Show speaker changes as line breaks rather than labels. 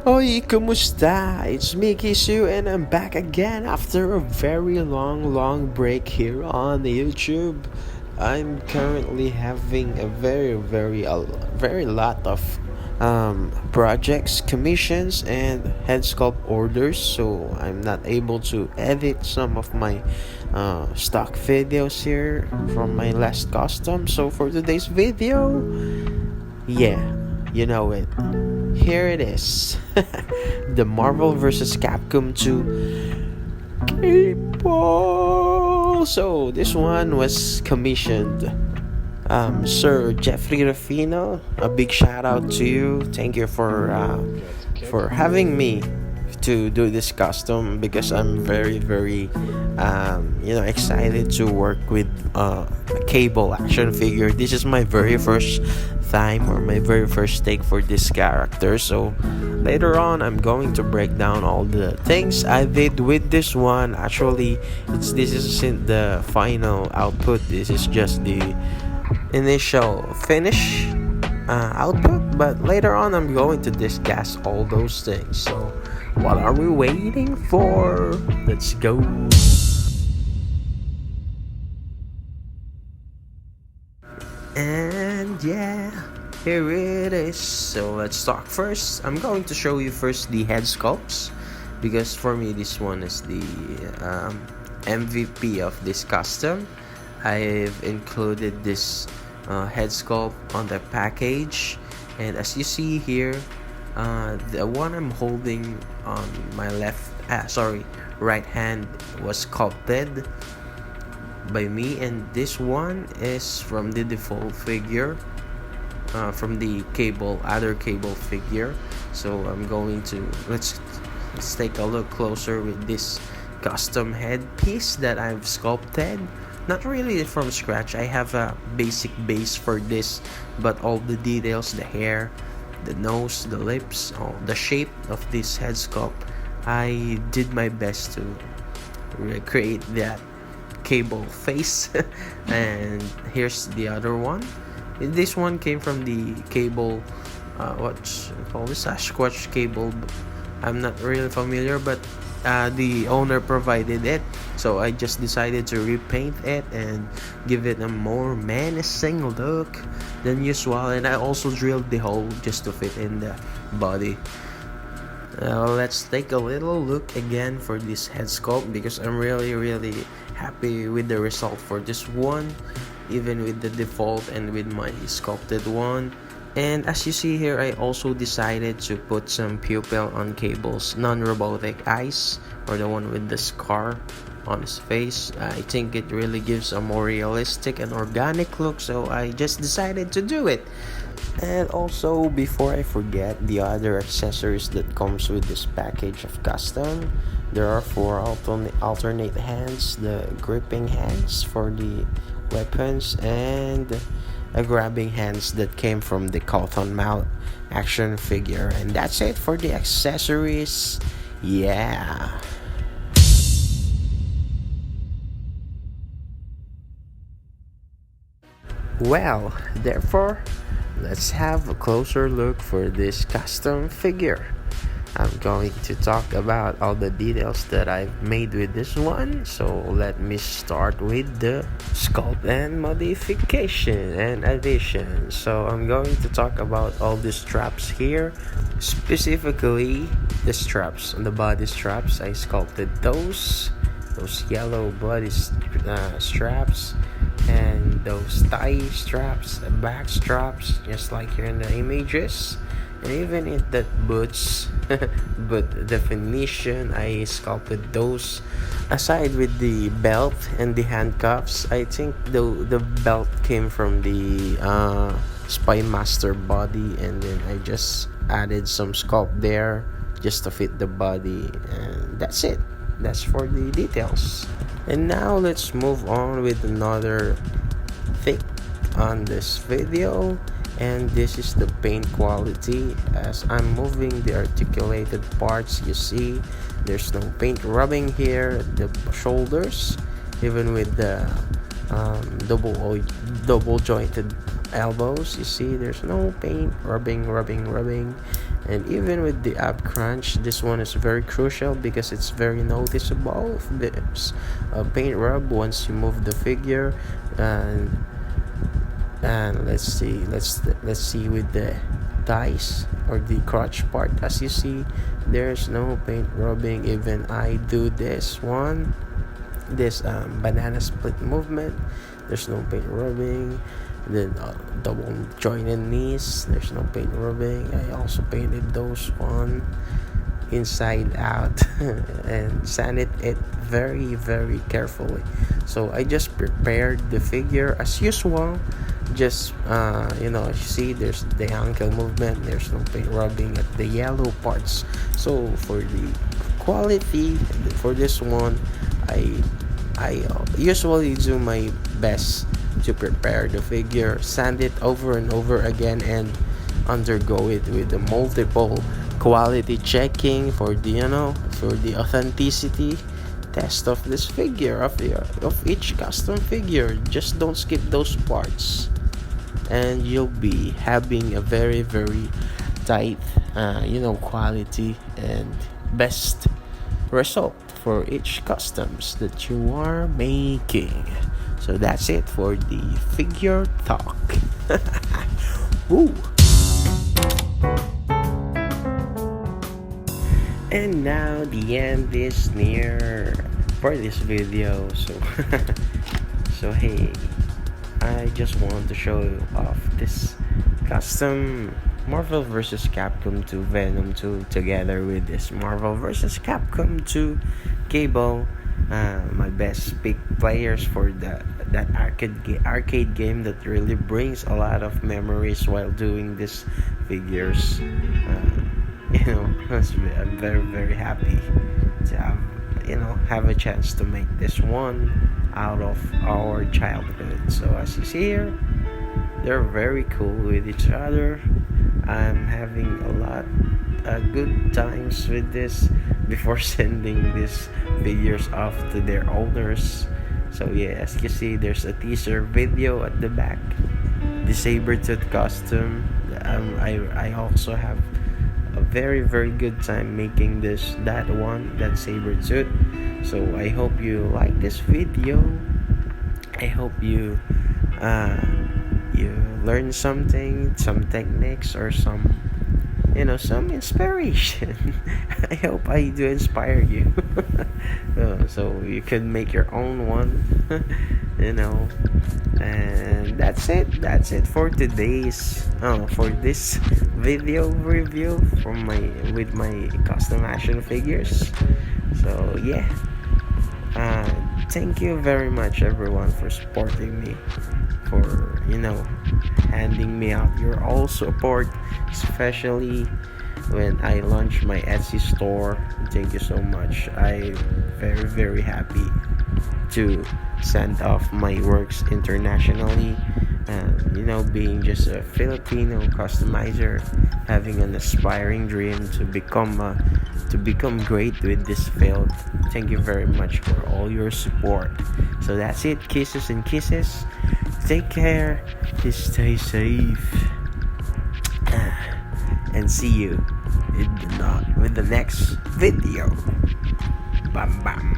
Oi, kumusta? It's me, KIISU, and I'm back again after a very long break here on YouTube. I'm currently having a very lot of projects, commissions, and head sculpt orders, so I'm not able to edit some of my stock videos here from my last custom. So for today's video, yeah, you know it. Here it is. The Marvel vs. Capcom 2 Cable. So this one was commissioned. Sir Jeffrey Rufino, a big shout out to you. Thank you for having me to do this custom, because I'm very excited to work with a Cable action figure. This is my very first time, or my very first take for this character, so later on I'm going to break down all the things I did with this one. Actually, this isn't the final output, this is just the initial finish output, but later on I'm going to discuss all those things. So what are we waiting for? Let's go. And yeah, here it is. So let's talk first. I'm going to show you first the head sculpts, because for me this one is the MVP of this custom. I've included this head sculpt on the package, and as you see here, the one I'm holding on my right hand was sculpted by me, and this one is from the default figure, from the other Cable figure. So I'm going to let's take a look closer with this custom head piece that I've sculpted. Not really from scratch, I have a basic base for this, but all the details, the hair, the nose, the lips, the shape of this head sculpt, I did my best to recreate that Cable face. And here's the other one. This one came from the Cable, what's called this, Sasquatch Cable. I'm not really familiar, but the owner provided it, so I just decided to repaint it and give it a more menacing look than usual. And I also drilled the hole just to fit in the body. Let's take a little look again for this head sculpt, because I'm really happy with the result for this one, even with the default and with my sculpted one. And as you see here, I also decided to put some pupil on Cable's non-robotic eyes, or the one with the scar on his face. I think it really gives a more realistic and organic look, so I just decided to do it. And also, before I forget, the other accessories that comes with this package of custom, there are 4 alternate hands, the gripping hands for the weapons, and a grabbing hands that came from the Cottonmouth action figure. And that's it for the accessories. Yeah. Well, therefore, let's have a closer look for this custom figure. I'm going to talk about all the details that I've made with this one. So let me start with the sculpt and modification and addition. So I'm going to talk about all the straps here, specifically the straps, the body straps. I sculpted those yellow body straps, and those thigh straps, the back straps, just like here in the images. And even in that boots but definition, I sculpted those. Aside with the belt and the handcuffs, I think the belt came from the Spy Master body, and then I just added some sculpt there just to fit the body, and that's it. That's for the details. And now let's move on with another thing on this video, and this is the paint quality. As I'm moving the articulated parts, you see there's no paint rubbing here at the shoulders, even with the double jointed elbows. You see there's no paint rubbing, And even with the ab crunch, this one is very crucial because it's very noticeable. There's a paint rub once you move the figure. And let's see with the dice or the crotch part. As you see, there's no paint rubbing. Even I do this banana split movement, there's no paint rubbing. Then double jointed knees, there's no paint rubbing. I also painted those one inside out and sanded it very very carefully. So I just prepared the figure as usual. Just you see there's the ankle movement, there's no paint rubbing at the yellow parts. So for the quality for this one, I usually do my best to prepare the figure, sand it over and over again, and undergo it with the multiple quality checking for the authenticity test of this figure, of each custom figure. Just don't skip those parts, and you'll be having a very very tight quality and best result for each customs that you are making. So that's it for the figure talk. Woo! And now the end is near for this video. So hey, I just want to show off this custom Marvel vs. Capcom 2 Venom 2 together with this Marvel vs. Capcom 2 Cable. My best pick players for that arcade game that really brings a lot of memories while doing these figures. I'm very very happy to have a chance to make this one out of our childhood. So as you see here, they're very cool with each other. I'm having a lot good times with this before sending these figures off to their owners. So yeah, as you see, there's a teaser video at the back, the saber-tooth costume. I also have a very very good time making that saber-tooth. So I hope you like this video. I hope you learn something, some techniques, or some inspiration. I hope I do inspire you. So you can make your own one. And that's it for today's for this video review with my custom action figures. So yeah, thank you very much everyone for supporting me, for handing me out your all support, especially when I launched my Etsy store. Thank you so much. I'm very very happy to send off my works internationally, being just a Filipino customizer, having an aspiring dream to become great with this field. Thank you very much for all your support. So that's it, kisses and kisses. Take care, stay safe, and see you with the next video. Bam bam.